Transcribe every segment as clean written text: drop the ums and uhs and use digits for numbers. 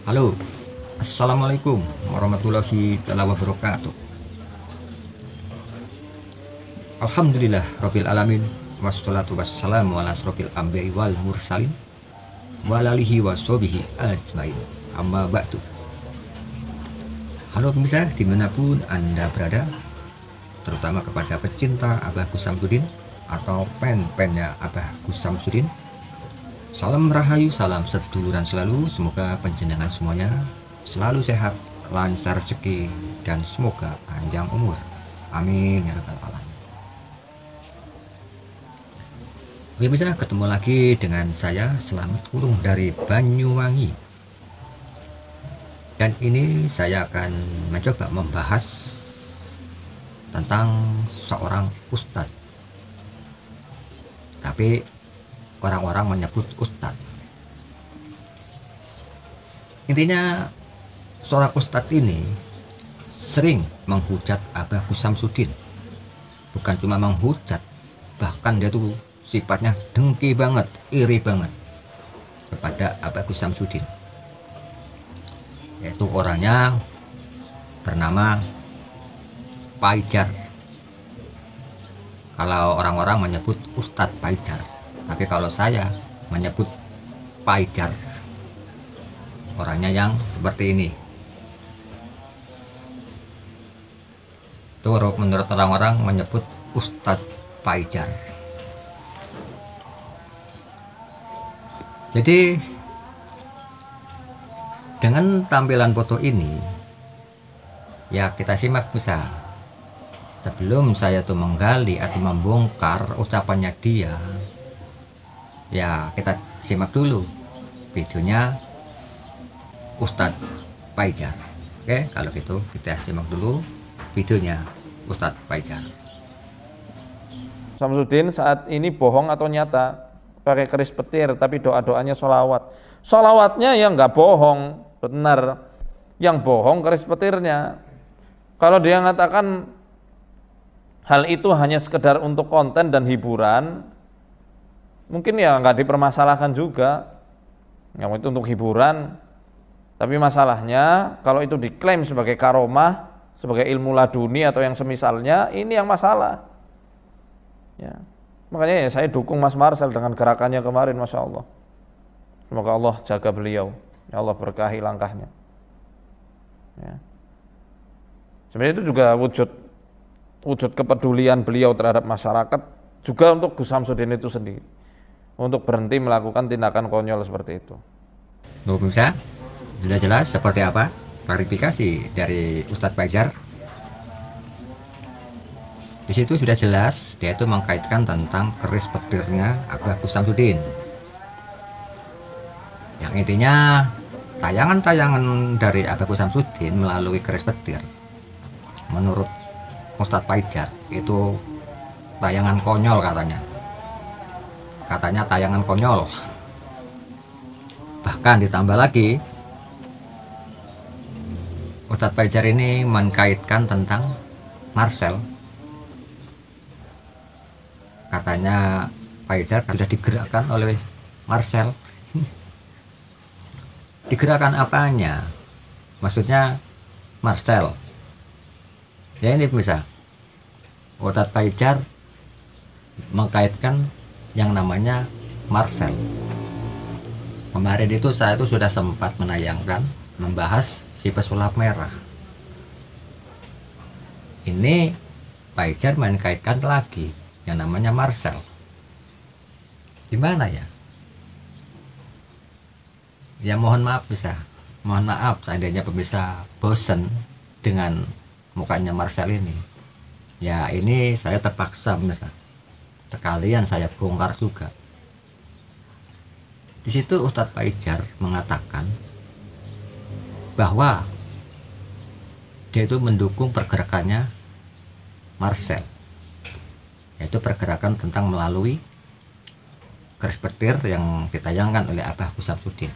Halo, Assalamualaikum warahmatullahi wabarakatuh. Alhamdulillah Rabbil Alamin. Wassalatu wassalamu ala asrofil anbiya'i wal mursalin walalihi wassobihi ajmain. Amma ba'du. Halo pemirsa dimanapun Anda berada, terutama kepada pecinta Abah Gus Samsudin atau pen-pennya Abah Gus Samsudin. Salam rahayu, salam seduluran selalu. Semoga penjenengan semuanya selalu sehat, lancar rezeki, dan semoga panjang umur. Amin ya rabbal alamin. Oke bisa ketemu lagi dengan saya Selamat Kurung dari Banyuwangi. Dan ini saya akan mencoba membahas tentang seorang ustadz. Tapi orang-orang menyebut ustadz. Intinya seorang ustadz ini sering menghujat Abah Gus Samsudin. Bukan cuma menghujat, bahkan dia tuh sifatnya dengki banget, iri banget kepada Abah Gus Samsudin. Yaitu orangnya bernama Paijar. Kalau orang-orang menyebut Ustadz Paijar, tapi kalau saya menyebut Paijar. Orangnya yang seperti ini. Itu menurut orang-orang menyebut Ustadz Paijar. Jadi dengan tampilan foto ini ya kita simak bisa. Sebelum saya tuh menggali atau membongkar ucapannya dia, ya kita simak dulu videonya Ustadz Paijar. Oke, kalau gitu kita simak dulu videonya Ustadz Paijar. Samsudin saat ini bohong atau nyata? Pakai keris petir tapi doa-doanya sholawat. Sholawatnya yang nggak bohong, benar. Yang bohong keris petirnya. Kalau dia mengatakan hal itu hanya sekedar untuk konten dan hiburan, mungkin ya nggak dipermasalahkan juga. Yang itu untuk hiburan. Tapi masalahnya kalau itu diklaim sebagai karomah, sebagai ilmu laduni atau yang semisalnya, ini yang masalah. Ya. Makanya ya saya dukung Mas Marcel dengan gerakannya kemarin, Masya Allah. Semoga Allah jaga beliau, ya Allah berkahi langkahnya. Ya. Sebenarnya itu juga wujud kepedulian beliau terhadap masyarakat, juga untuk Gus Samsudin itu sendiri, untuk berhenti melakukan tindakan konyol seperti itu. Tuh pemirsa, sudah jelas seperti apa klarifikasi dari Ustadz Paijar. Di situ sudah jelas dia itu mengkaitkan tentang keris petirnya Abah Gus Samsudin. Yang intinya tayangan-tayangan dari Abah Gus Samsudin melalui keris petir, menurut Ustadz Paijar itu tayangan konyol katanya. Katanya tayangan konyol. Bahkan ditambah lagi Ustadz Paijar ini mengkaitkan tentang Marcel. Katanya Paijar sudah digerakkan oleh Marcel. Digerakkan apanya? Maksudnya Marcel. Ya ini bisa. Ustadz Paijar mengkaitkan yang namanya Marcel. Kemarin itu saya itu sudah sempat menayangkan membahas si pesulap merah. Ini Paijar mengkaitkan lagi yang namanya Marcel. Gimana ya? Ya mohon maaf bisa. Mohon maaf seandainya pemirsa bosen dengan mukanya Marcel ini. Ya ini saya terpaksa pemirsa. Sekalian saya bongkar juga. Di situ Ustadz Paijar mengatakan bahwa dia itu mendukung pergerakannya Marcel, yaitu pergerakan tentang melalui keris petir yang ditayangkan oleh Abah Gus Samsudin.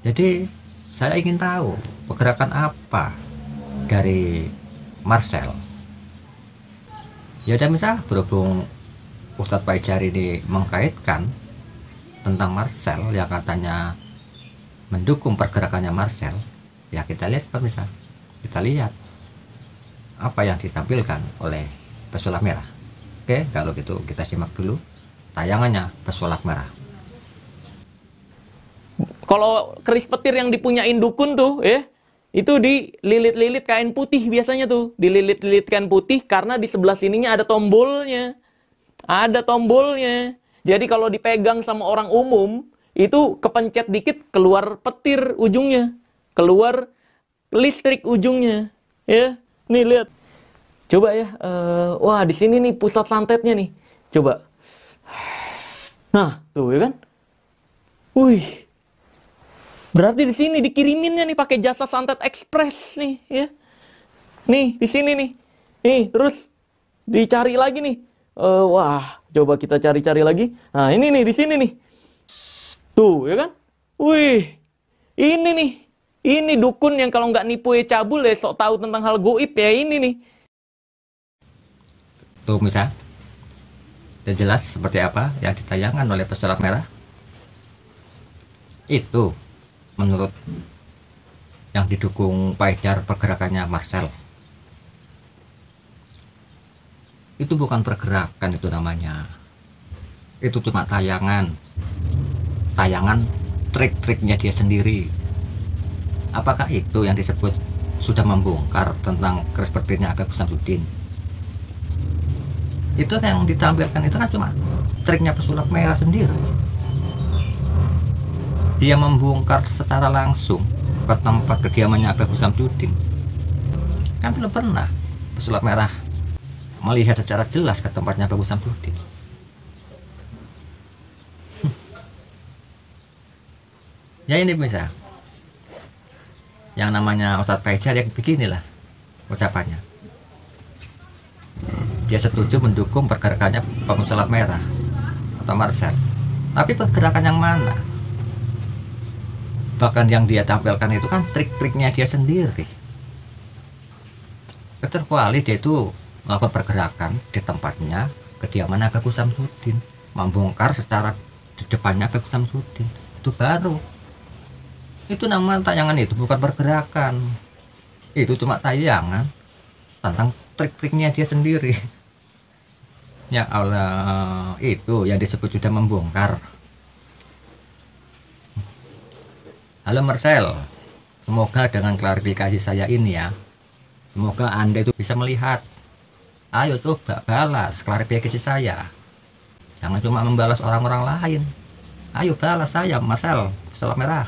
Jadi saya ingin tahu pergerakan apa dari Marcel. Ya udah misal berhubung Ustadz Paijar ini mengkaitkan tentang Marcel yang katanya mendukung pergerakannya Marcel, ya kita lihat pemirsa, kita lihat apa yang ditampilkan oleh pesulap merah. Oke, kalau gitu kita simak dulu tayangannya pesulap merah. Kalau keris petir yang dipunyain dukun tuh, itu dililit-lilit kain putih biasanya tuh. Dililit-lilit kain putih karena di sebelah sininya ada tombolnya. Ada tombolnya. Jadi kalau dipegang sama orang umum, itu kepencet dikit keluar petir ujungnya. Keluar listrik ujungnya. Ya, nih lihat. Coba ya. Wah, di sini nih pusat santetnya nih. Coba. Nah, tuh ya kan? Wih. Berarti di sini dikiriminnya nih pakai jasa santet ekspres nih, ya. Nih, di sini nih. Nih, terus dicari lagi nih. Wah, coba kita cari-cari lagi. Nah, ini nih di sini nih. Tuh, ya kan? Wih. Ini nih. Ini dukun yang kalau nggak nipu ya cabul ya sok tahu tentang hal goib ya ini nih. Tuh misal, sudah jelas seperti apa yang ditayangkan oleh pesulap merah. Itu menurut yang didukung pajar pergerakannya Marcel. Itu bukan pergerakan, itu namanya. Itu cuma tayangan trik-triknya dia sendiri. Apakah itu yang disebut sudah membongkar tentang keris petirnya Habib Samsudin? Itu yang ditampilkan itu kan cuma triknya pesulap merah sendiri. Dia membongkar secara langsung ke tempat kediamannya Habib Samsudin. Kan belum pernah pesulap merah melihat secara jelas ke tempatnya Habib Samsudin. Ya ini bisa. Yang namanya Ustadz Fajar yang beginilah ucapannya. Dia setuju mendukung pergerakannya pesulap merah atau Marcel. Tapi pergerakan yang mana? Bahkan yang dia tampilkan itu kan trik-triknya dia sendiri. Kecuali dia itu melakukan pergerakan di tempatnya kediaman Habib Samsudin, membongkar secara di depannya Habib Samsudin. Itu baru. Itu nama tayangan itu bukan pergerakan. Itu cuma tayangan tentang trik-triknya dia sendiri. Ya Allah, itu yang disebut sudah membongkar. Halo Marcel, semoga dengan klarifikasi saya ini ya, semoga Anda itu bisa melihat. Ayo coba balas klarifikasi saya. Jangan cuma membalas orang-orang lain. Ayo balas saya, Marcel, pesulap merah.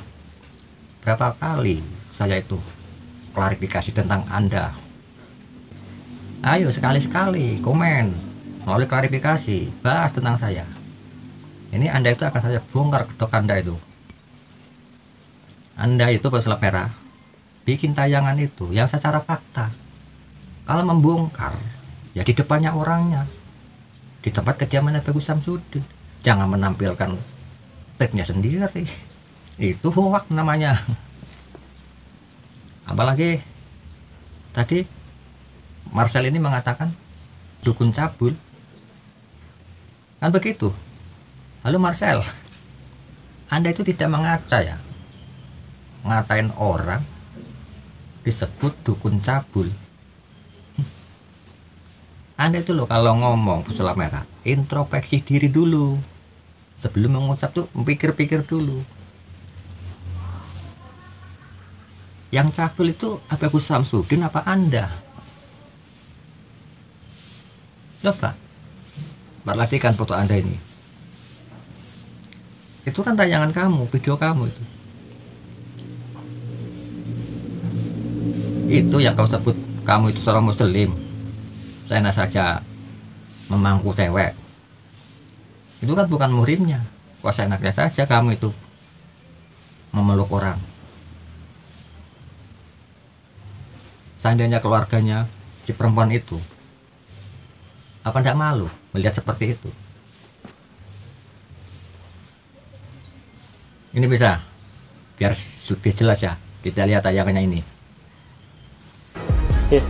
Berapa kali saya itu klarifikasi tentang Anda. Ayo sekali-sekali komen melalui klarifikasi, bahas tentang saya. Ini Anda itu akan saya bongkar kedok Anda itu. Anda itu pesulap merah bikin tayangan itu yang secara fakta. Kalau membongkar ya di depannya orangnya, di tempat kediaman Habib Samsudin. Jangan menampilkan triknya sendiri. Itu hoax namanya. Apalagi tadi Marcel ini mengatakan dukun cabul. Kan begitu. Halo Marcel, Anda itu tidak mengaca ya. Ngatain orang disebut dukun cabul. Anda itu loh kalau ngomong pesulap merah, introspeksi diri dulu. Sebelum mengucap tuh pikir-pikir dulu. Yang cabul itu Habib Samsudin apa Anda? Coba perhatikan foto Anda ini. Itu kan tayangan kamu, video kamu itu. Itu yang kau sebut kamu itu seorang muslim, seenak saja memangku cewek. Itu kan bukan murimnya. Kok seenaknya saja kamu itu memeluk orang. Seandainya keluarganya si perempuan itu, apa tidak malu melihat seperti itu? Ini bisa biar lebih jelas ya, kita lihat tayangannya ini. Ya.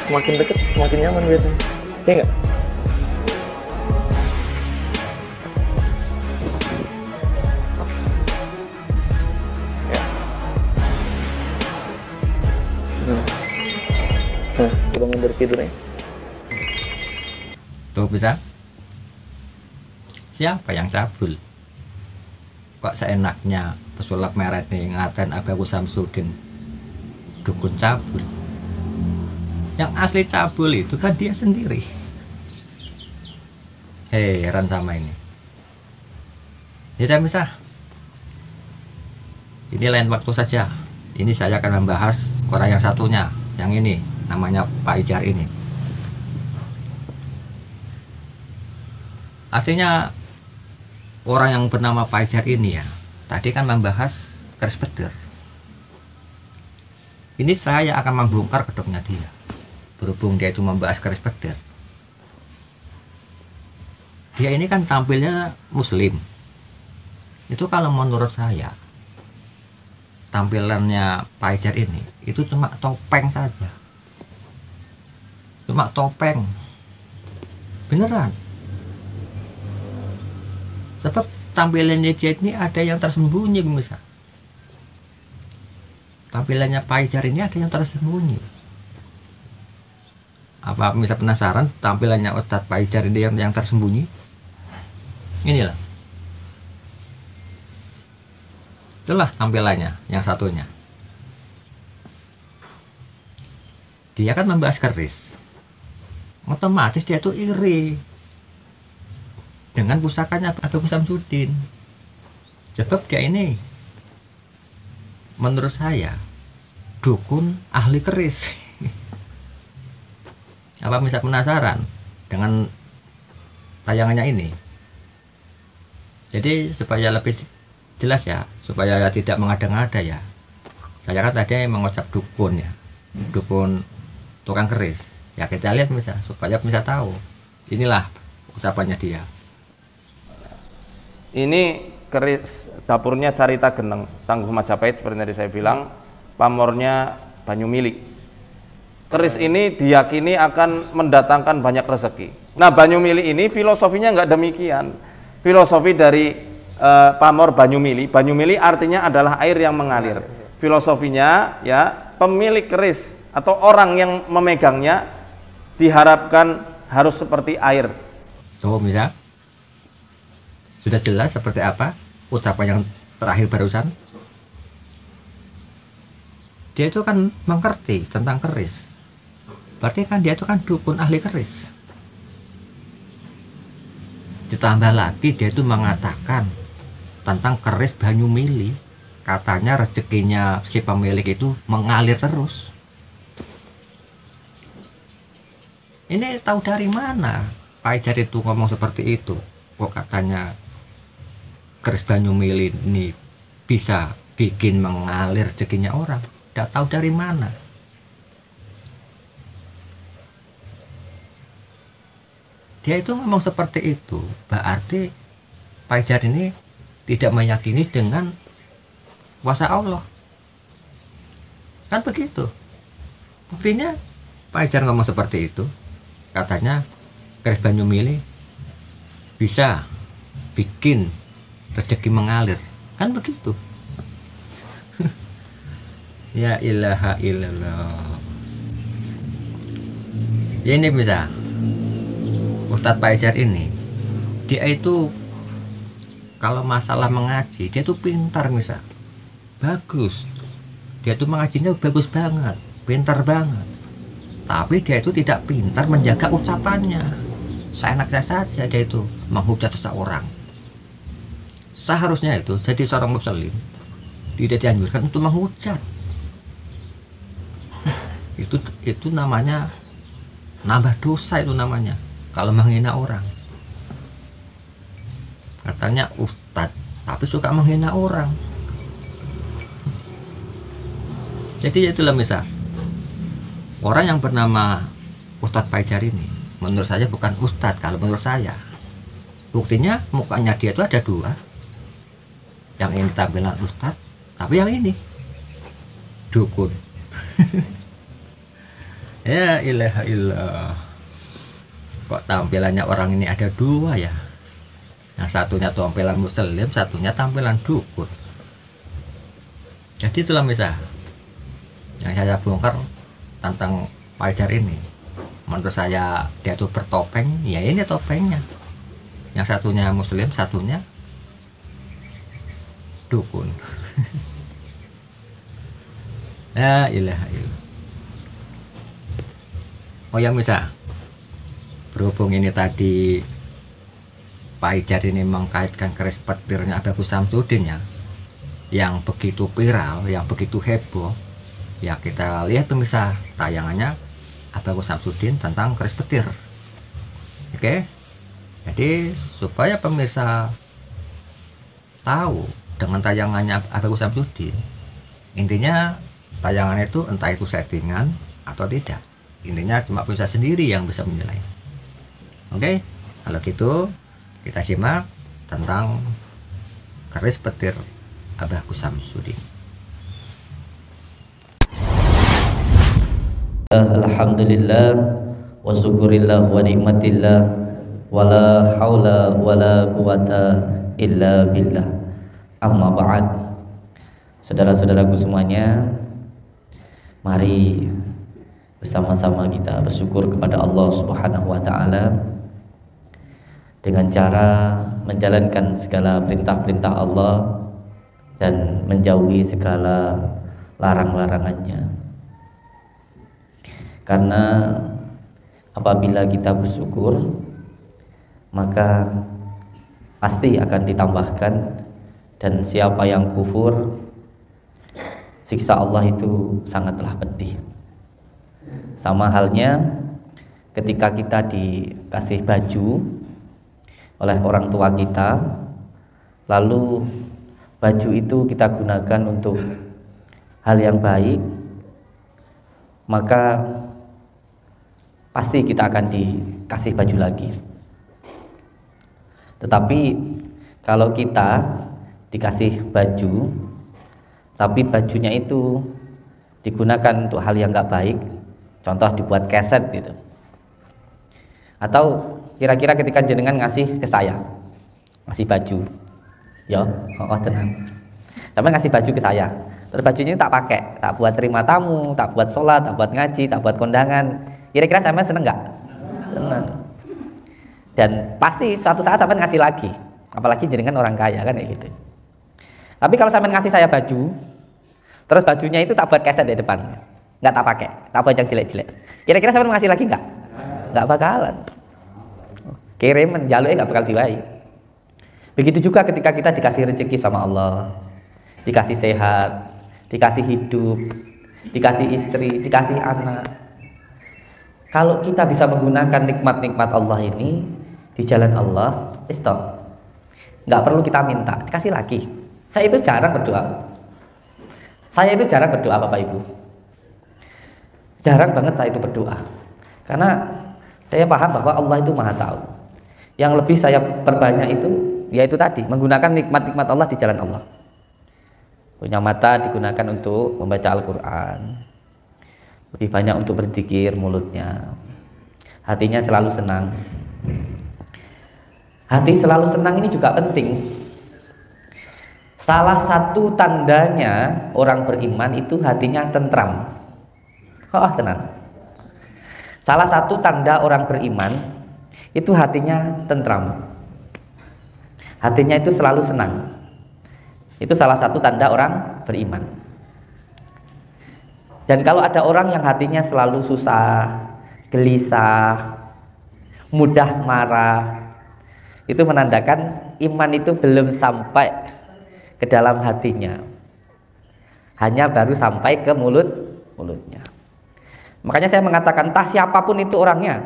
Semakin deket, semakin nyaman biasanya. Ya nggak? dari tidurnya. Tuh bisa. Siapa yang cabul? Kok seenaknya pesulap meret nih ngatain Abaku Samsudin dukun cabul? Yang asli cabul itu kan dia sendiri. Heran sama ini. Ya bisa. Ini lain waktu saja. Ini saya akan membahas orang yang satunya, yang ini namanya Pak Ijar ini. Aslinya orang yang bernama Pak Ijar ini ya, tadi kan membahas keris petir. Ini saya akan membongkar kedoknya dia. Berhubung dia itu membahas keris petir. Dia ini kan tampilnya muslim. Itu kalau menurut saya, tampilannya Pak Ijar ini itu cuma topeng saja. Cuma topeng. Beneran. Sebab tampilannya dia ini ada yang tersembunyi misal. Tampilannya Pak Ijar ini ada yang tersembunyi. Apa bisa penasaran tampilannya Ustadz Pak Ijar ini yang tersembunyi? Inilah. Itulah tampilannya yang satunya. Dia kan membahas keris. Otomatis dia tuh iri dengan pusakanya Abaku Samsudin. Sebab dia ini menurut saya dukun ahli keris. Apa bisa penasaran dengan tayangannya ini? Jadi supaya lebih jelas ya, supaya tidak mengada-ngada ya, saya kan tadi mengucap dukun ya, dukun tukang keris ya, kita lihat bisa supaya bisa tahu. Inilah ucapannya dia. Ini keris dapurnya Carita Geneng, Tangguh Majapahit seperti tadi saya bilang, pamornya Banyumili. Keris ini diyakini akan mendatangkan banyak rezeki. Nah, Banyumili ini filosofinya nggak demikian. Filosofi dari pamor Banyumili, Banyumili artinya adalah air yang mengalir. Filosofinya ya, pemilik keris atau orang yang memegangnya diharapkan harus seperti air. Tuh bisa. Sudah jelas seperti apa ucapan yang terakhir barusan. Dia itu kan mengerti tentang keris. Berarti kan dia itu kan dukun ahli keris. Ditambah lagi dia itu mengatakan tentang keris Banyumili, katanya rezekinya si pemilik itu mengalir terus. Ini tahu dari mana Pak Ijar itu ngomong seperti itu? Kok katanya keris Banyumili ini bisa bikin mengalir rezekinya orang? Tidak tahu dari mana. Dia itu ngomong seperti itu, berarti Pak Ijar ini tidak meyakini dengan kuasa Allah. Kan begitu. Buktinya Pak Ijar ngomong seperti itu. Katanya keris Banyumili bisa bikin rezeki mengalir. Kan begitu. Ya ilaha illallah. Ya ini bisa. Ustadz Pak Ijar ini, dia itu kalau masalah mengaji, dia tuh pintar misal, bagus. Dia tuh mengajinya bagus banget, pintar banget. Tapi dia itu tidak pintar menjaga ucapannya. Seenaknya saja dia itu menghujat seseorang. Seharusnya itu jadi seorang muslim tidak dianjurkan untuk menghujat. Itu namanya nambah dosa, itu namanya kalau menghina orang. Katanya ustadz tapi suka menghina orang. Jadi itulah misal orang yang bernama Ustadz Pak Ijar ini menurut saya bukan ustadz. Kalau menurut saya buktinya mukanya dia itu ada dua, yang ini tampilan ustadz tapi yang ini dukun. Ya ilaha illallah. Kok tampilannya orang ini ada dua ya? Yang satunya tampilan muslim, satunya tampilan dukun. Jadi itulah misal yang saya bongkar tentang Pak Ijar ini. menurut saya dia tuh bertopeng, ya ini topengnya. Yang satunya muslim, satunya dukun. La ilaha illallah. Oh ya bisa, berhubung ini tadi Pak Ijar ini mengkaitkan keris petirnya Abagus Samsudin ya, yang begitu viral, yang begitu heboh, ya kita lihat pemirsa tayangannya Abagus Samsudin tentang keris petir. Oke, jadi supaya pemirsa tahu dengan tayangannya Abagus Samsudin, intinya tayangan itu entah itu settingan atau tidak, intinya cuma pemirsa sendiri yang bisa menilai. Oke, kalau gitu kita simak tentang keris petir Abagus Samsudin. Alhamdulillah wa syukurillah wa nikmatillah wa la haula wa la quwata illa billah. Amma ba'd. Saudara-saudaraku semuanya, mari bersama-sama kita bersyukur kepada Allah Subhanahu wa taala dengan cara menjalankan segala perintah-perintah Allah dan menjauhi segala larang-larangannya. Karena apabila kita bersyukur, maka pasti akan ditambahkan, dan siapa yang kufur, siksa Allah itu sangatlah pedih. Sama halnya ketika kita dikasih baju oleh orang tua kita, lalu baju itu kita gunakan untuk hal yang baik, maka pasti kita akan dikasih baju lagi. Tetapi kalau kita dikasih baju, tapi bajunya itu digunakan untuk hal yang nggak baik, contoh dibuat keset gitu, atau kira-kira ketika jenengan ngasih ke saya, ngasih baju, ya, tenang, sampai ngasih baju ke saya, terus bajunya tak pakai, tak buat terima tamu, tak buat sholat, tak buat ngaji, tak buat kondangan, kira-kira sampai seneng nggak? Seneng. Dan pasti suatu saat sampai ngasih lagi, apalagi jenengan orang kaya kan kayak gitu. Tapi kalau sampai ngasih saya baju, terus bajunya itu tak buat keset di depan, nggak tak pakai, tak buat yang jelek-jelek, kira-kira sampai ngasih lagi nggak? Nggak bakalan. Kirim menjaluknya nggak bakal diwai. Begitu juga ketika kita dikasih rezeki sama Allah, dikasih sehat, dikasih hidup, dikasih istri, dikasih anak. Kalau kita bisa menggunakan nikmat-nikmat Allah ini di jalan Allah, stop. Nggak perlu kita minta, dikasih lagi. Saya itu jarang berdoa. Saya itu jarang berdoa, Bapak Ibu. Jarang banget saya itu berdoa. Karena saya paham bahwa Allah itu Maha Tahu. Yang lebih saya perbanyak itu, yaitu tadi, menggunakan nikmat-nikmat Allah di jalan Allah. Punya mata digunakan untuk membaca Al-Quran, lebih banyak untuk berzikir mulutnya, hatinya selalu senang. Hati selalu senang ini juga penting. Salah satu tandanya orang beriman itu hatinya tentram. Tenang. Salah satu tanda orang beriman itu hatinya tentram, hatinya itu selalu senang. Itu salah satu tanda orang beriman. Dan kalau ada orang yang hatinya selalu susah, gelisah, mudah marah, itu menandakan iman itu belum sampai ke dalam hatinya, hanya baru sampai ke mulutnya. Makanya saya mengatakan, entah siapapun itu orangnya,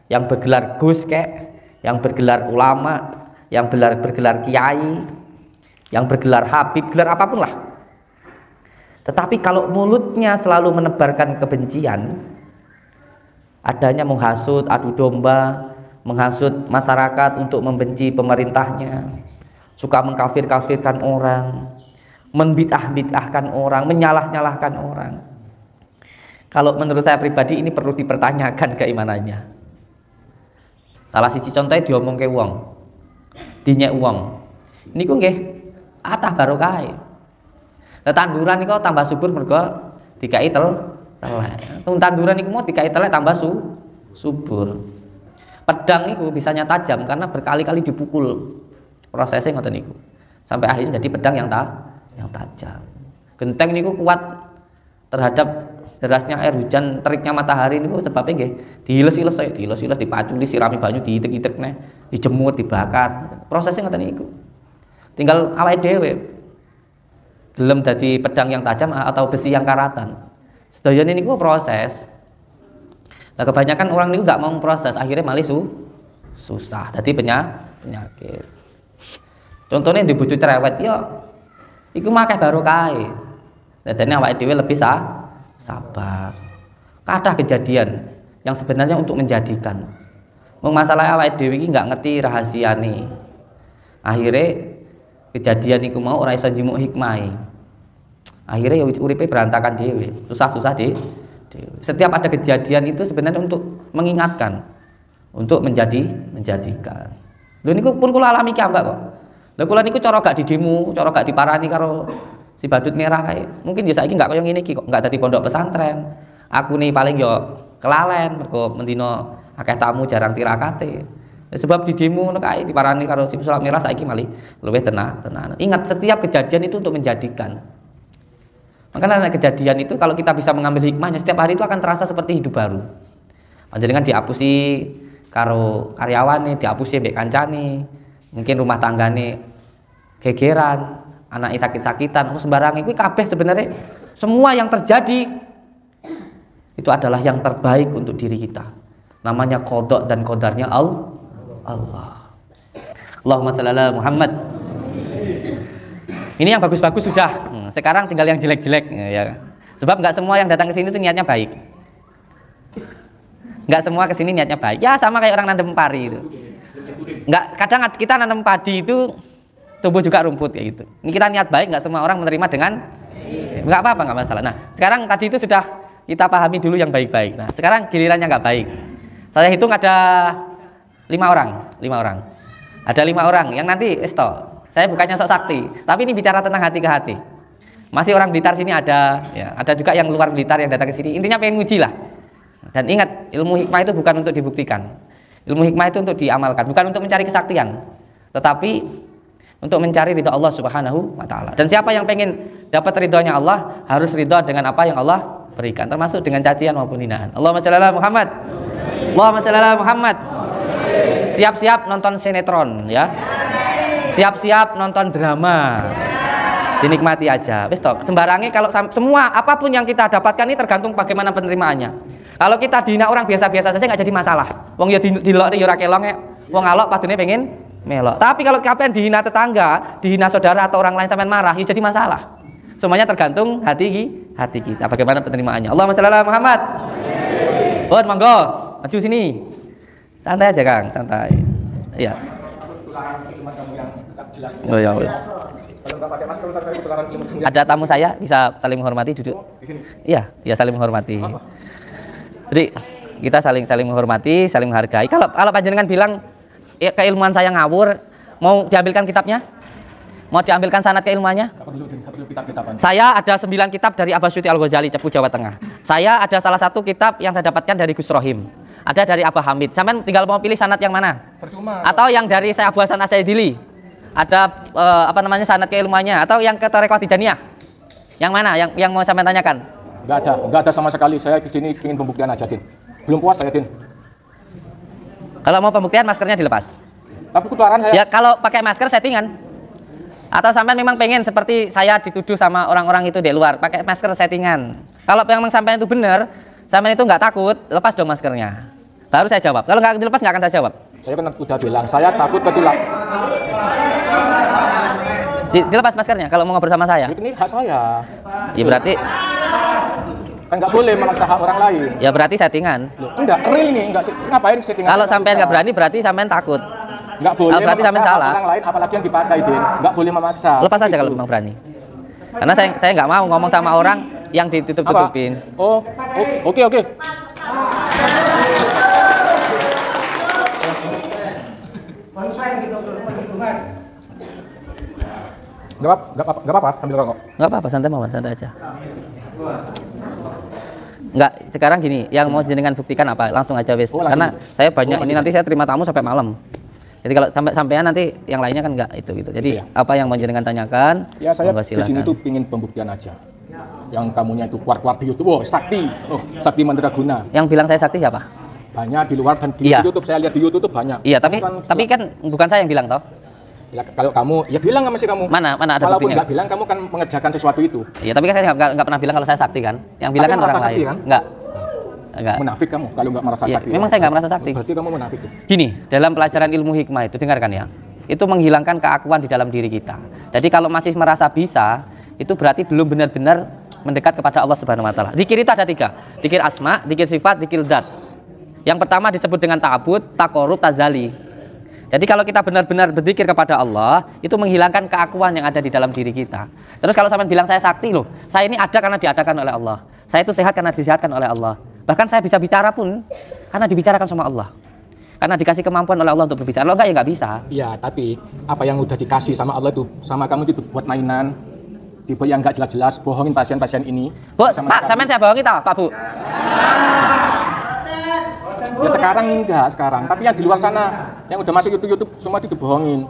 yang bergelar Gus kek, yang bergelar ulama, yang bergelar kiai, yang bergelar Habib, gelar apapun lah. Tetapi kalau mulutnya selalu menebarkan kebencian, adanya menghasut, adu domba, menghasut masyarakat untuk membenci pemerintahnya, suka mengkafir-kafirkan orang, membid'ah-bid'ahkan orang, menyalah-nyalahkan orang. Kalau menurut saya pribadi ini perlu dipertanyakan keimanannya. Salah siji contohnya diomong ke wong, dinyek wong. Niku nggih atah barokah. Tanduran niku tambah subur mergo dikai telek. Tanduran niku mau dikai telek tambah subur. Pedang itu bisanya tajam karena berkali-kali dipukul. Prosesnya ngoten niku. Sampai akhirnya jadi pedang yang tajam. Genteng niku kuat terhadap derasnya air hujan, teriknya matahari niku sebabnya nggih diiles-iles, dipaculi, disirami banyu, diitek-itek neh, dijemur, dibakar. Prosesnya ngoten niku. Tinggal awake dhewe gelem dadi pedang yang tajam atau besi yang karatan. Sedayane niku proses. Nah, kebanyakan orang niku nggak mau proses, akhirnya malah susah. Dadi penyakit. Contohnya di bojo cerewet ya iku makeh barokah. Dadane awake dhewe lebih sabar. Kathah kejadian yang sebenarnya untuk menjadikan. Wong masalah awake dhewe iki nggak ngerti rahasiane. Akhirnya kejadian iku mau ora iso njimuk hikmahe. Akhirnya ya uripe berantakan dhewe, susah-susah dhewe. Setiap ada kejadian itu sebenarnya untuk mengingatkan, untuk menjadikan. Lho niku pun kula alami ki ambak kok. Lha kula niku cara gak didemo, cara gak diparani karo si badut merah kae. Mungkin ya saiki gak koyo ngene iki kok, gak dadi pondok pesantren. Aku nih paling yo kelalen mergo mendino akeh tamu jarang tirakate. Sebab didemo ngono kae diparani karo si sulap merah saiki malih luwih tenan. Ingat setiap kejadian itu untuk menjadikan. Makanya kejadian itu kalau kita bisa mengambil hikmahnya setiap hari itu akan terasa seperti hidup baru. Panjenengan diapusi karo karyawane, diapusi mbek kancane, mungkin rumah tanggane gegeran, anake sakit-sakitan, sembarang itu kabeh sebenarnya semua yang terjadi itu adalah yang terbaik untuk diri kita. Namanya qada dan qadarnya Allah. Allahumma shalli ala Muhammad. Ini yang bagus-bagus sudah. Sekarang tinggal yang jelek-jelek ya. Sebab nggak semua yang datang ke sini itu niatnya baik. Nggak semua ke sini niatnya baik. Ya sama kayak orang nanam pari itu. Nggak, kadang kita nanam padi itu tumbuh juga rumput kayak gitu. Ini kita niat baik, nggak semua orang menerima dengan nggak apa-apa, nggak masalah. Nah, sekarang tadi itu sudah kita pahami dulu yang baik-baik. Nah, sekarang gilirannya nggak baik. Saya hitung ada 5 orang. Ada 5 orang yang nanti saya bukannya sok sakti, tapi ini bicara tentang hati ke hati. Masih orang Blitar sini ada, ya, ada juga yang luar Blitar yang datang ke sini. Intinya pengen nguji lah. Dan ingat, ilmu hikmah itu bukan untuk dibuktikan. Ilmu hikmah itu untuk diamalkan, bukan untuk mencari kesaktian, tetapi untuk mencari ridha Allah Subhanahu wa taala. Dan siapa yang pengen dapat ridhonya Allah, harus ridha dengan apa yang Allah berikan, termasuk dengan cacian maupun hinaan. Allahumma shalli ala Muhammad. Allahumma shalli ala Muhammad. Siap-siap nonton sinetron ya. Siap-siap nonton drama. Dinikmati aja. Wis toh, sembarangnya kalau semua apapun yang kita dapatkan ini tergantung bagaimana penerimaannya. Kalau kita dihina orang biasa-biasa saja nggak jadi masalah. Wong ya dilok ya ora kelong ya. Wong alok padune pengen melok. Tapi kalau kapan dihina tetangga, dihina saudara atau orang lain sampean marah, ya jadi masalah. Semuanya tergantung hati kita. Bagaimana penerimaannya. Allahumma shalli ala Muhammad. Bon, monggo, maju sini. Santai aja, Kang, santai. Iya. Oh ya. Ada tamu saya, bisa saling menghormati, duduk. Iya, ya saling menghormati. Jadi kita saling menghormati, saling menghargai. Kalau panjenengan bilang ya, keilmuan saya ngawur, mau diambilkan kitabnya? Mau diambilkan sanad keilmuannya? Saya ada 9 kitab dari Abasyuti Al-Ghazali, Cepu, Jawa Tengah. Saya ada salah satu kitab yang saya dapatkan dari Gus Rohim. Ada dari Abah Hamid. Sampean tinggal mau pilih sanad yang mana? Percuma. Atau yang dari saya Abu Hasan Asyadili. Ada sanad keilmuannya atau yang ke Thariqah Tijaniyah? Yang mana? Yang mau sampean tanyakan? Enggak ada sama sekali. Saya di sini ingin pembuktian aja, Din. Belum puas saya, Din. Kalau mau pembuktian maskernya dilepas. Tapi ketularan saya. Ya kalau pakai masker settingan. Atau sampean memang pengen seperti saya dituduh sama orang-orang itu di luar, pakai masker settingan. Kalau memang sampean itu benar, sampean itu nggak takut, lepas dong maskernya. Baru saya jawab. Kalau nggak dilepas nggak akan saya jawab. Saya kan udah bilang, saya takut ketularan. Dilepas maskernya kalau mau ngobrol sama saya. Ini hak saya. Ya berarti kan nggak boleh memaksa hak orang lain. Ya berarti settingan. Loh, enggak, real ini enggak ngapain settingan. Kalau sampean nggak berani berarti sampean takut. Nggak boleh berarti memaksa salah. Orang lain, apalagi yang dipakai, Din. Nggak boleh memaksa. Lepas aja kalau memang berani. Karena saya nggak mau ngomong sama orang yang ditutup-tutupin. Oh, oke. Nggak apa-apa, sambil rokok. Nggak apa-apa, santai mawon, santai aja. Enggak, sekarang gini, yang mau jenengan buktikan apa? Langsung aja wis. Oh, langsung. Karena saya banyak Oh, ini nanti saya terima tamu sampai malam. Jadi kalau sampean nanti yang lainnya kan enggak itu gitu. Jadi Iya. apa yang mau jenengan tanyakan? Ya saya monggo di sini silakan. tuh pingin pembuktian aja. Yang kamunya itu keluar-keluar di YouTube, oh sakti, oh sakti mandraguna. Yang bilang saya sakti siapa? Banyak di luar dan di Iya. YouTube, saya lihat di YouTube tuh banyak. Iya, tapi Bukan- kan bukan saya yang bilang toh. ya, kalau kamu, ya bilang nggak mesti kamu. Mana ada Walaupun buktinya? nggak bilang, kamu kan mengerjakan sesuatu itu. Iya, tapi kan saya nggak pernah bilang kalau saya sakti kan. Yang bilang Tapi kan merasa orang sakti, lain. kan? Enggak. Munafik kamu kalau nggak merasa Iya, sakti. memang saya nggak merasa sakti. Berarti kamu munafik tuh. Gini, dalam pelajaran ilmu hikmah itu dengarkan ya. Itu menghilangkan keakuan di dalam diri kita. Jadi kalau masih merasa bisa, itu berarti belum benar-benar mendekat kepada Allah Subhanahu wa taala. Zikir itu ada 3. Zikir asma, zikir sifat, zikir zat. Yang pertama disebut dengan ta'abud, taqarrub, tazali. Jadi kalau kita benar-benar berzikir kepada Allah, itu menghilangkan keakuan yang ada di dalam diri kita. Terus kalau sampean bilang saya sakti loh, saya ini ada karena diadakan oleh Allah. Saya itu sehat karena disehatkan oleh Allah. Bahkan saya bisa bicara pun karena dibicarakan sama Allah. Karena dikasih kemampuan oleh Allah untuk berbicara. Kalau enggak ya enggak bisa. Iya, tapi apa yang udah dikasih sama Allah itu, sama kamu itu buat mainan, dibuat yang nggak jelas-jelas, bohongin pasien-pasien ini. Bu, Sama Pak, kamu. sampean saya bohongi tak, Pak Bu? Ya sekarang enggak, sekarang. Tapi yang di luar sana, yang udah masuk YouTube, semua itu dibohongin.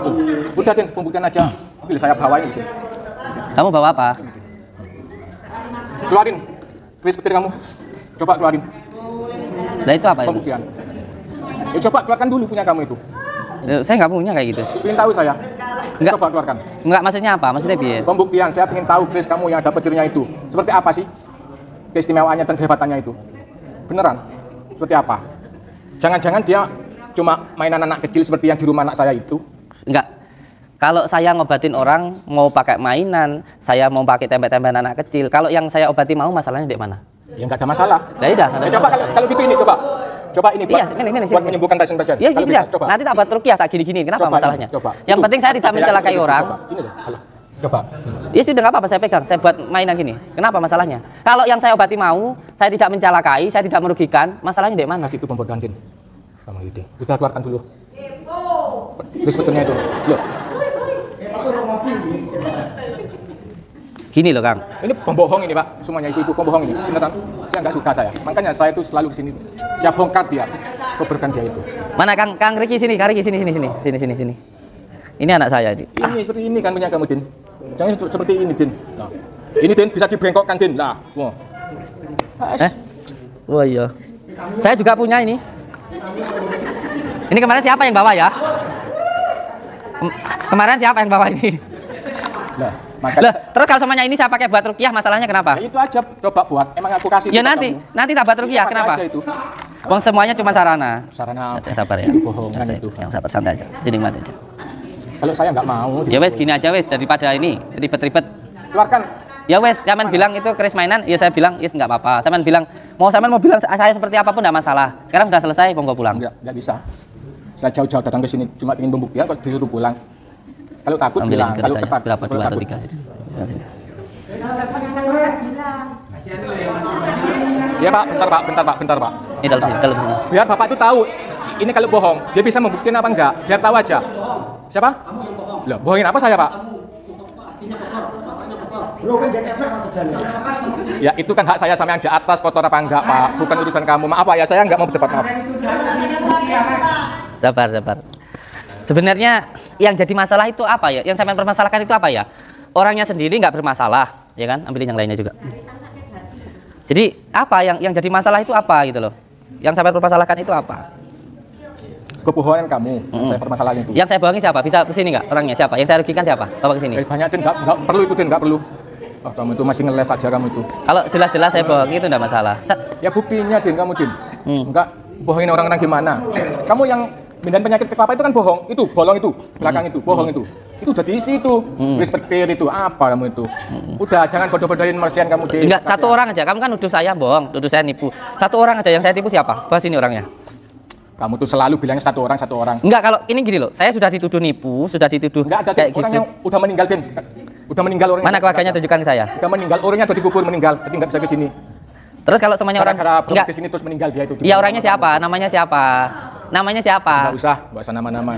Tuh. Udah, Den, pembuktian aja. Pilih saya bawain. Den. Kamu bawa apa? Keluarin. Kris petir kamu. Coba keluarin. Nah itu apa itu? Pembuktian. Ya coba keluarkan dulu punya kamu itu. Saya nggak punya kayak gitu. Ingin tahu saya? Enggak. Coba keluarkan. Enggak, maksudnya apa? Maksudnya biar. Pembuktian, saya ingin tahu Kris kamu yang ada petirnya itu. Seperti apa sih? Keistimewaannya dan kehebatannya itu. Beneran? Seperti apa? Jangan-jangan dia cuma mainan anak kecil seperti yang di rumah anak saya itu. Enggak. Kalau saya ngobatin orang mau pakai mainan, saya mau pakai tembak-tembakan anak kecil. Kalau yang saya obati mau masalahnya di mana? Ya nggak ada masalah. Nah, udah. Ya, coba kalau gitu ini coba. Coba ini buat, Iya, ini, buat sini. menyembuhkan pasien-pasien. Ya, Kalau gitu bisa, ya. coba. Nanti tak buat ruqyah tak gini-gini. Kenapa Coba ini, masalahnya? coba. Yang Itu, penting saya tidak ada yang mencelakai seperti itu, orang. coba. Ini loh, halo. Coba. Ya sudah nggak apa-apa saya pegang, saya buat mainan gini. Kenapa masalahnya? Kalau yang saya obati mau, saya tidak mencelakai, saya tidak merugikan, masalahnya di mana? Kasih itu pembuat gantin. Sama itu. Udah keluarkan dulu. Terus betulnya itu. Loh, Gini loh Kang. ini pembohong ini Pak. Semuanya ibu-ibu pembohong ini. Beneran. Saya nggak suka saya. Makanya saya itu selalu kesini. Saya bongkar dia. Keberkan dia itu. Mana Kang Riki sini, sini. Ini anak saya ini. Ini seperti ini kan punya kamu, Din. Jangan seperti ini, Din. Nah, ini, Din, bisa dibengkokkan, Din. Nah, wah. Oh iya. Saya juga punya ini. Ini kemarin siapa yang bawa ya? Kemarin siapa yang bawa ini? Lah, makanya Loh, terus kalau semuanya ini saya pakai buat ruqyah, masalahnya kenapa? itu aja coba buat. Emang aku kasih Ya buat nanti kamu. tak buat ruqyah, Pakai kenapa? aja itu. Wong semuanya cuma sarana. Sarana Saya sabar ya. bohongan itu. Yang sabar santai aja. Dinikmati aja. Kalau saya nggak mau. Ya wes gini aja wes daripada ini ribet-ribet. Keluarkan. Ya wes, zaman bilang itu keris mainan, ya saya bilang yes nggak apa-apa. Zaman bilang mau bilang saya seperti apapun nggak masalah. Sekarang sudah selesai, monggo pulang. Nggak bisa. Saya jauh-jauh datang ke sini cuma ingin pembuktian kok disuruh pulang. Kalau takut Ambilin bilang, keris kalau saya. ketat Berapa? kalau 2 atau takut. 3? Ya Pak, bentar Pak. Ini dalam sini. Biar Bapak itu tahu, ini kalau bohong, dia bisa membuktikan apa enggak, biar tahu aja. Siapa? Loh, bohongin apa saya Pak? Ya itu kan hak saya sama yang di atas, kotor apa enggak Pak, bukan urusan kamu. Maaf Pak ya, saya enggak mau berdebat, maaf. Sabar. Sebenarnya yang jadi masalah itu apa ya? Yang saya permasalahkan itu apa ya? Orangnya sendiri nggak bermasalah, ya kan? Ambilin yang lainnya juga. Jadi apa yang jadi masalah itu apa gitu loh? Yang saya permasalahkan itu apa? Kebohongan kamu, saya permasalahan itu. Yang saya bohongi siapa? Bisa kesini nggak orangnya siapa? Yang saya rugikan siapa? Bawa kesini. Banyak Din, enggak perlu itu Din, enggak perlu. Oh, kamu itu masih ngeles aja kamu itu. Kalau jelas-jelas saya bohongi itu enggak masalah. Ya buktinya Din, kamu Din. Enggak bohongin orang-orang gimana? Kamu yang mindahin penyakit ke kelapa itu kan bohong. Itu bolong itu, belakang itu, bohong itu. Itu udah diisi itu. Petir itu apa kamu itu? Udah jangan bodoh-bodohin marsian kamu Din. Enggak, satu orang aja. Kamu kan nuduh saya bohong, nuduh saya nipu. Satu orang aja yang saya tipu siapa? Bahas ini orangnya. Kamu tuh selalu bilangnya satu orang. Enggak, kalau ini gini loh. Saya sudah dituduh nipu, sudah dituduh Enggak ada kayak orang gitu. yang udah meninggal Din. Udah meninggal orangnya. Mana keluarganya tunjukkan ke saya. Udah meninggal, orangnya udah dikubur meninggal. Jadi enggak bisa ke sini. Terus kalau semuanya orang Gara-gara belum enggak. ke sini terus meninggal dia itu. Iya, orangnya siapa? Namanya siapa? Namanya siapa? Enggak usah nama-nama.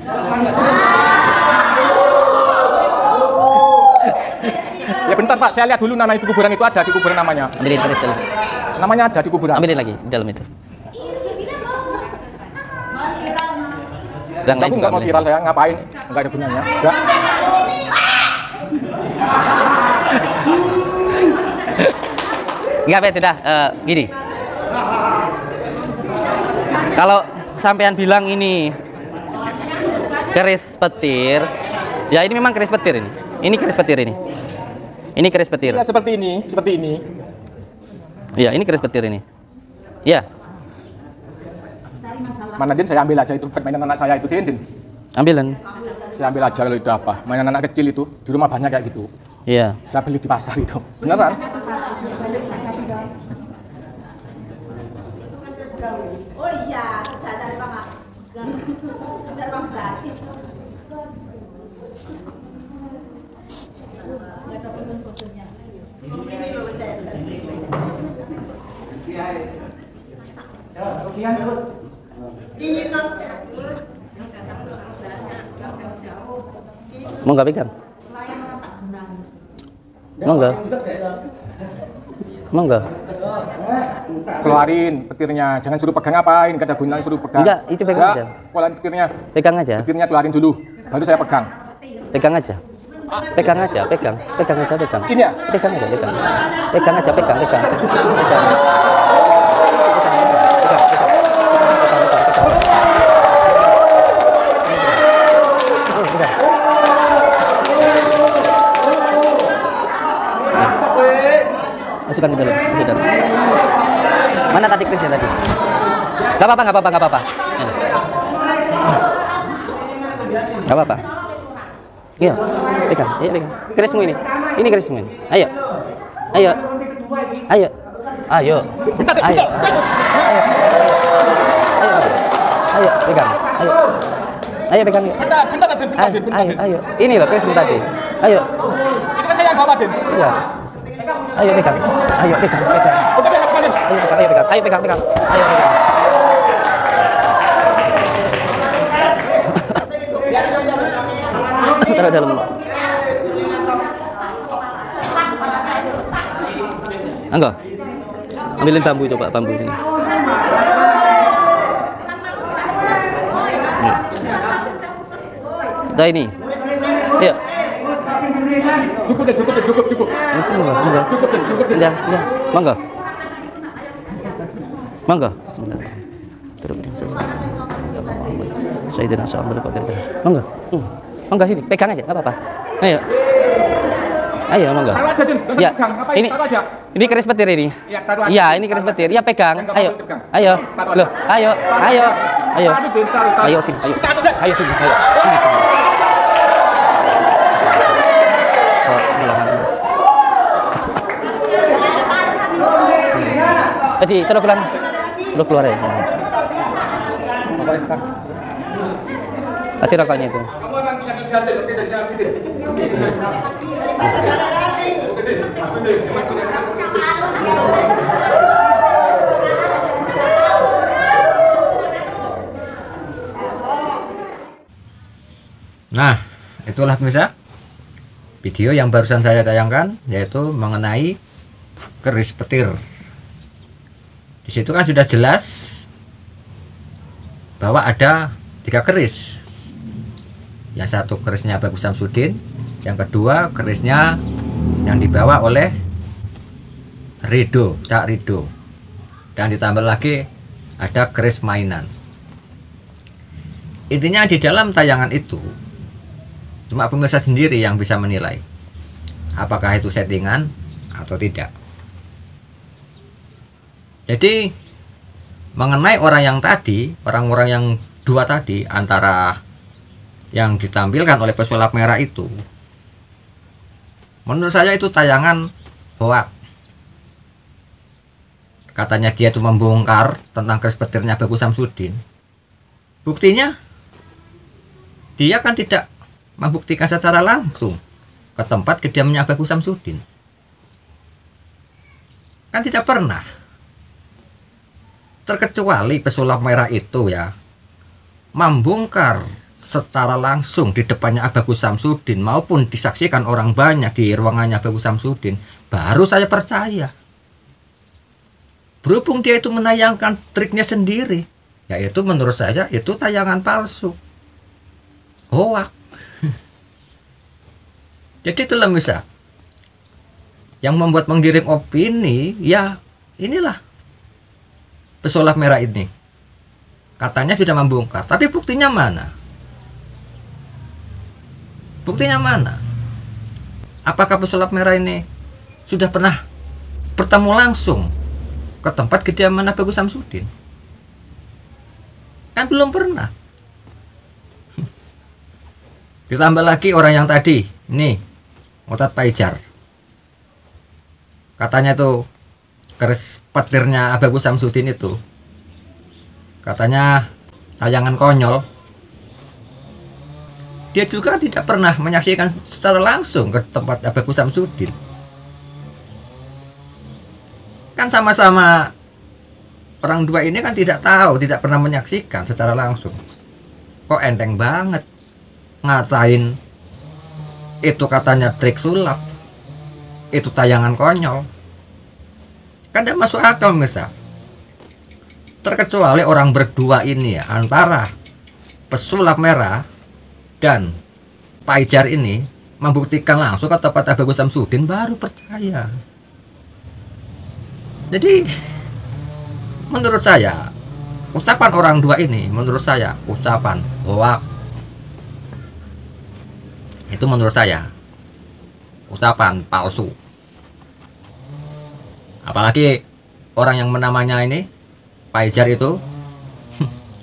Ya bentar Pak, saya lihat dulu nama itu kuburan itu ada di kuburan namanya. Ambilin keris dulu. Namanya ada di kuburan. Ambilin lagi di dalam itu. Yang lain Aku juga nggak mau ambilin. viral saya, ngapain? Nggak ada gunanya. Nggak. Enggak, Bet, sudah gini. Kalau sampean bilang ini keris petir, ya ini memang keris petir ini. Ini keris petir ini. Ini keris petir. Ya seperti ini, seperti ini. Ya, ini keris petir ini. Ya, Mana Din, saya ambil aja itu mainan anak saya itu Din. ambilan. Saya ambil aja kalau itu apa. Mainan anak kecil itu di rumah banyak kayak gitu. Iya. Saya beli di pasar itu. Beneran? Oh iya, jajan Pak. Bener Pak gratis. Enggak ada bosan-bosannya. Ini loh saya. Ini kan Mau nggak pegang? Mau nggak? Mau nggak? Keluarin petirnya, jangan suruh pegang apain, kata gunanya suruh pegang. Enggak, itu pegang aja. Keluarin petirnya, Pegang aja. petirnya keluarin dulu, baru saya pegang. Pegang aja. Pegang aja, pegang. Pegang aja, pegang. Gini ya? Pegang aja, pegang. Pegang aja, pegang, pegang. Pegang. Masukkan ke dalam, masuk dalam. Mana tadi kerisnya tadi? Gak apa-apa, gak apa-apa, gak apa-apa. Gak apa-apa. Iya, pegang, ayo pegang. Kerismu ini. Ini kerismu ini. Ayo. Ayo. Ayo. Ayo. Ayo. Ayo, pegang. Ayo. Ayo pegang. Bentar, bentar, Din, bentar, Din, bentar, Ayo, Din. ayo. Ini loh kerismu tadi. Ayo. Itu kan saya yang bawa, Din. Iya. Ayo pegang. Ayo pegang, pegang. Udah, saya pegang, Din. Ayo pegang, ayo pegang. Ayo pegang, pegang. Ayo pegang. Taruh dalam. Anggo. Ambilin bambu coba, bambu sini. Nah ini. Ayo. Cukup, Din, cukup, Din, cukup, cukup. Enggak. Cukup, Din, cukup, Din. Enggak, enggak. Mangga. Mangga. Bismillah. Terus saya tidak usah ambil pakai itu. Mangga. Mangga sini, pegang aja, enggak apa-apa. Ayo. Ayo, mangga. Taruh aja, Din. Nggak usah Ya, pegang. Ngapain? ini Taruh aja. ini keris petir ini. Ya, taruh aja. Iya, ini keris petir. Ya pegang. Saya nggak Ayo. mau pegang. Ayo. Taruh aja. Loh, ayo. Ayo. Ayo. Taruh, Din, taruh, taruh. Ayo sini, ayo. Taruh aja. Ayo sini, ayo. Sini, sini. Oh, belakang. Tadi, terus keluar. Lu keluar ya. Kasih rokoknya itu. Kamu orang punya tiga, Din. Oke, Din, saya ambil, Din. Nah, itulah pemirsa video yang barusan saya tayangkan, yaitu mengenai keris petir. Di situ kan sudah jelas bahwa ada 3 keris. Yang satu kerisnya Bagus Samsudin, yang kedua kerisnya yang dibawa oleh Rido, Cak Rido, dan ditambah lagi ada keris mainan. Intinya di dalam tayangan itu cuma pemirsa sendiri yang bisa menilai apakah itu settingan atau tidak. Jadi mengenai orang yang tadi, orang-orang yang 2 tadi, antara yang ditampilkan oleh pesulap merah itu, menurut saya itu tayangan hoak. Katanya dia itu membongkar tentang keris petirnya Bagus Samsudin. Buktinya dia kan tidak membuktikan secara langsung ke tempat kediamannya Bagus Samsudin. Kan tidak pernah. Terkecuali pesulap merah itu ya membongkar secara langsung di depannya Abagus Samsudin maupun disaksikan orang banyak di ruangannya Abagus Samsudin, baru saya percaya. Berhubung dia itu menayangkan triknya sendiri, yaitu menurut saya itu tayangan palsu, hoak. Jadi itulah misal yang membuat menggiring opini, ya inilah pesulap merah ini. Katanya sudah membongkar, tapi buktinya mana? Buktinya mana? Apakah pesulap merah ini sudah pernah bertemu langsung ke tempat kediaman Abagus Samsudin? Kan belum pernah. Ditambah lagi orang yang tadi, nih, Ustadz Paijar. Katanya tuh keris petirnya Abagus Samsudin itu, katanya tayangan konyol. Dia juga tidak pernah menyaksikan secara langsung ke tempat Abagus Samsudin. Kan sama-sama orang dua ini kan tidak tahu, tidak pernah menyaksikan secara langsung. Kok enteng banget ngatain itu katanya trik sulap, itu tayangan konyol. Kan tidak masuk akal misal. Terkecuali orang berdua ini ya, antara pesulap merah dan Paijar ini membuktikan langsung ke tempat Abagus Samsudin, baru percaya. Jadi menurut saya ucapan orang dua ini, menurut saya ucapan hoak. Itu menurut saya ucapan palsu. Apalagi orang yang menamanya ini Paijar itu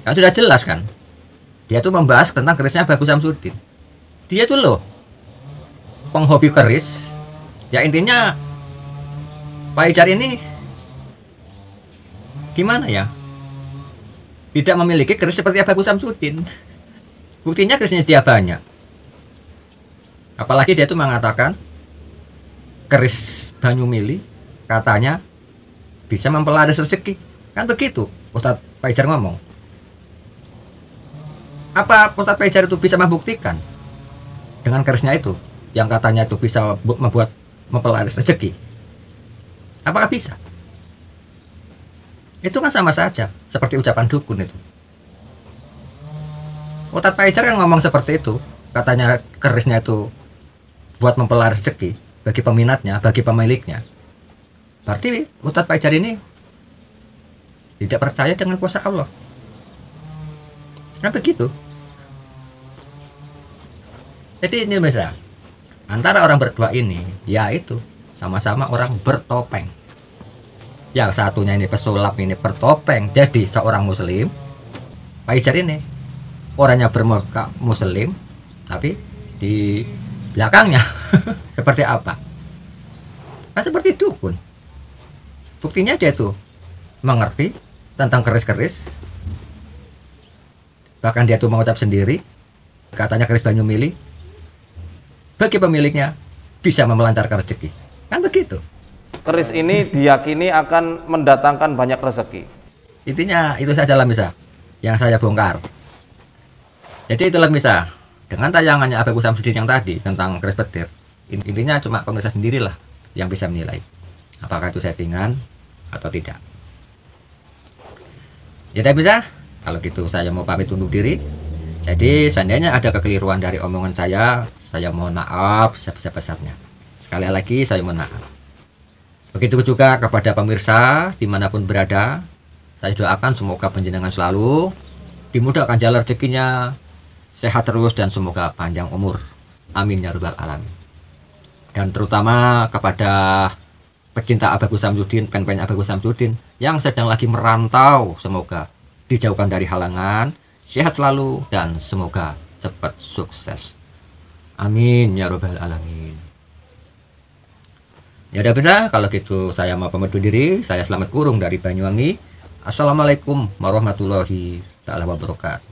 kan sudah jelas kan, dia tuh membahas tentang kerisnya Abagus Samsudin. Dia tuh loh penghobi keris. Ya intinya Paijar ini gimana ya, tidak memiliki keris seperti Abagus Samsudin. Buktinya kerisnya dia banyak. Apalagi dia tuh mengatakan keris Banyumili katanya bisa mempelaris rezeki. Kan begitu Ustadz Paijar ngomong. Apa Ustadz Paijar itu bisa membuktikan dengan kerisnya itu yang katanya itu bisa membuat mempelaris rezeki? Apakah bisa? Itu kan sama saja seperti ucapan dukun itu. Ustadz Paijar kan ngomong seperti itu, katanya kerisnya itu buat mempelaris rezeki bagi peminatnya, bagi pemiliknya. Berarti Ustadz Paijar ini tidak percaya dengan kuasa Allah. Nah begitu. Jadi ini bisa antara orang berdua ini, yaitu sama-sama orang bertopeng. Yang satunya ini pesulap ini bertopeng jadi seorang muslim. Paijar ini orangnya bermuka muslim, tapi di belakangnya seperti apa? Nah seperti dukun. Buktinya dia tuh mengerti tentang keris-keris, bahkan dia tuh mengucap sendiri katanya keris Banyumili bagi pemiliknya bisa memelancarkan rezeki. Kan begitu. Keris ini diyakini akan mendatangkan banyak rezeki. Intinya itu saja lah misal yang saya bongkar. Jadi itulah misal dengan tayangannya Abagus Samsudin yang tadi tentang keris petir. Intinya cuma pemirsa sendirilah yang bisa menilai apakah itu settingan atau tidak. Jadi bisa, kalau gitu saya mau pamit undur diri. Jadi seandainya ada kekeliruan dari omongan saya mohon maaf sebesar-besarnya. Sekali lagi saya mohon maaf. Begitu juga kepada pemirsa dimanapun berada, saya doakan semoga panjenengan selalu dimudahkan jalan rezekinya, sehat terus dan semoga panjang umur. Amin ya rabbal alamin. Dan terutama kepada pecinta Abagus Samsudin, fan-fan Abagus Samsudin yang sedang lagi merantau, semoga dijauhkan dari halangan, sehat selalu dan semoga cepat sukses. Amin ya rabbal alamin. Ya udah bisa, kalau gitu saya mau pamit undur diri. Saya Selamat Kurung dari Banyuwangi. Assalamualaikum warahmatullahi wabarakatuh.